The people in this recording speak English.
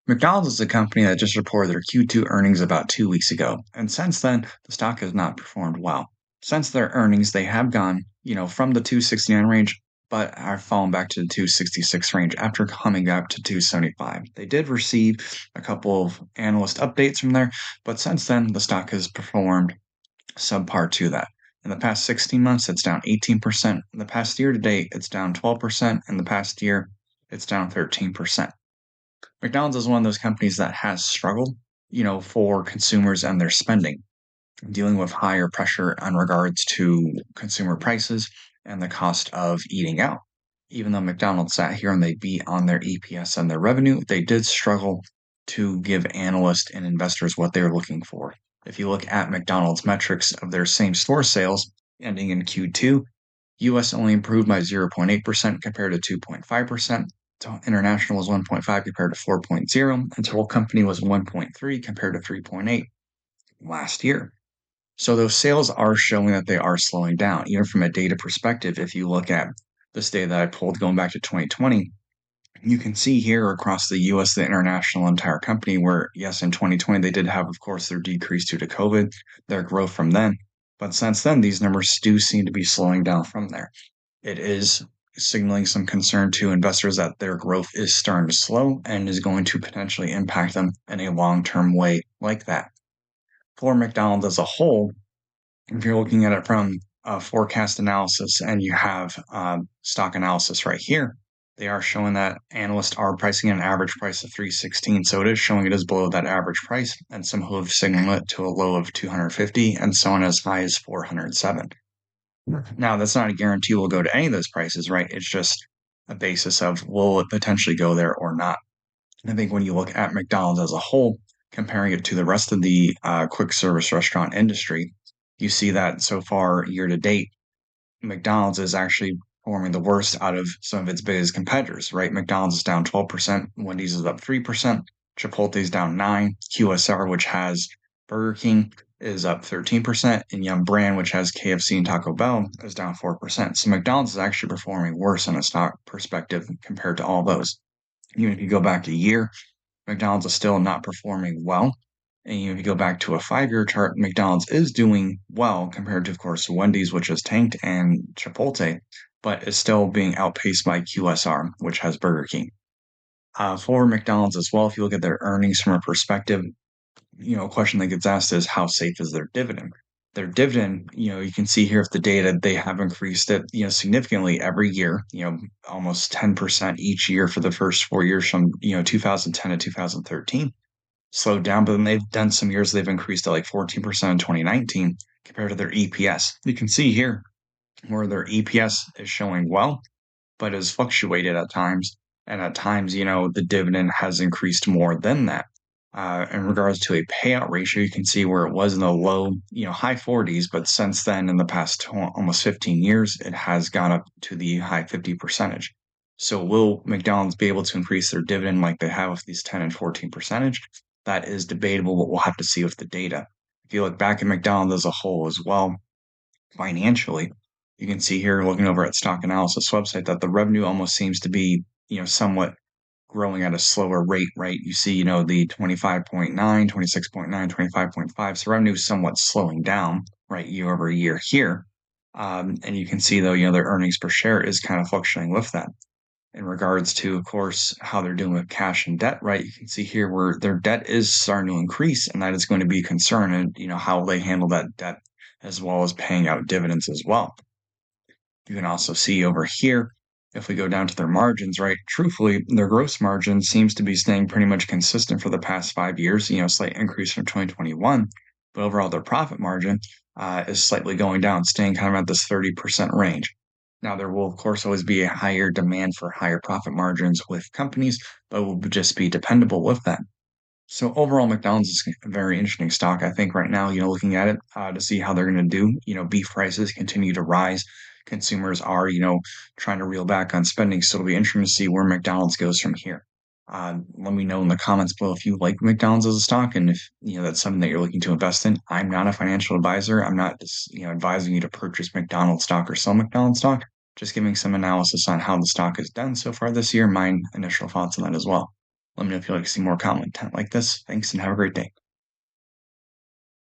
McDonald's is a company that just reported their Q2 earnings about 2 weeks ago, and since then, the stock has not performed well. Since their earnings, they have gone, from the 269 range, but have fallen back to the 266 range after coming up to 275. They did receive a couple of analyst updates from there, but since then, the stock has performed subpar to that. In the past 16 months, it's down 18%. In the past year to date, it's down 12%. In the past year, it's down 13%. McDonald's is one of those companies that has struggled, for consumers and their spending, dealing with higher pressure on regards to consumer prices and the cost of eating out. Even though McDonald's sat here and they beat on their EPS and their revenue, they did struggle to give analysts and investors what they're looking for. If you look at McDonald's metrics of their same store sales ending in Q2, US only improved by 0.8% compared to 2.5%. International was 1.5 compared to 4.0, and total company was 1.3 compared to 3.8 last year. So those sales are showing that they are slowing down. Even from a data perspective, if you look at this data that I pulled going back to 2020, you can see here across the US, the international entire company, where yes, in 2020 they did have, of course, their decrease due to COVID, their growth from then. But since then, these numbers do seem to be slowing down from there. It is signaling some concern to investors that their growth is starting to slow and is going to potentially impact them in a long-term way like that. For McDonald's as a whole, if you're looking at it from forecast analysis and you have stock analysis right here, they are showing that analysts are pricing an average price of 316. So it is showing it is below that average price, and some who have signaled it to a low of 250 and so on as high as 407. Now, that's not a guarantee we'll go to any of those prices, right? It's just a basis of will it potentially go there or not. I think when you look at McDonald's as a whole, comparing it to the rest of the quick service restaurant industry, you see that so far year to date, McDonald's is actually performing the worst out of some of its biggest competitors, right? McDonald's is down 12%, Wendy's is up 3%, Chipotle's down 9, QSR, which has Burger King, is up 13%, and Yum Brand, which has KFC and Taco Bell, is down 4%. So McDonald's is actually performing worse on a stock perspective compared to all those. Even if you go back a year, McDonald's is still not performing well. And if you go back to a 5-year chart, McDonald's is doing well compared to, of course, Wendy's, which has tanked, and Chipotle, but is still being outpaced by QSR, which has Burger King. For McDonald's as well, if you look at their earnings from a perspective, a question that gets asked is how safe is their dividend? Their dividend, you can see here if the data, they have increased it, significantly every year, almost 10% each year for the first 4 years from, 2010 to 2013. Slowed down, but then they've done some years they've increased to like 14% in 2019 compared to their EPS. You can see here where their EPS is showing well, but has fluctuated at times. And at times, the dividend has increased more than that. In regards to a payout ratio, you can see where it was in the low, high 40s, but since then, in the past almost 15 years, it has gone up to the high 50 percentage. So will McDonald's be able to increase their dividend like they have with these 10 and 14 percentage? That is debatable, but we'll have to see with the data. If you look back at McDonald's as a whole as well, financially, you can see here looking over at stock analysis website that the revenue almost seems to be, somewhat growing at a slower rate, right? You see, the 25.9, 26.9, 25.5. So revenue is somewhat slowing down, right, year over year here. And you can see, though, their earnings per share is kind of fluctuating with that. In regards to, of course, how they're doing with cash and debt, right? You can see here where their debt is starting to increase, and that is going to be a concern, and, how they handle that debt as well as paying out dividends as well. You can also see over here, if we go down to their margins, right? Truthfully, their gross margin seems to be staying pretty much consistent for the past 5 years, slight increase from 2021. But overall, their profit margin is slightly going down, staying kind of at this 30% range. Now, there will, of course, always be a higher demand for higher profit margins with companies, but will just be dependable with that. So overall, McDonald's is a very interesting stock. I think right now, looking at it to see how they're going to do, beef prices continue to rise. Consumers are, trying to reel back on spending. So it'll be interesting to see where McDonald's goes from here. Let me know in the comments below if you like McDonald's as a stock and if, that's something that you're looking to invest in. I'm not a financial advisor. I'm not just, advising you to purchase McDonald's stock or sell McDonald's stock. Just giving some analysis on how the stock has done so far this year. My initial thoughts on that as well. Let me know if you'd like to see more content like this. Thanks and have a great day.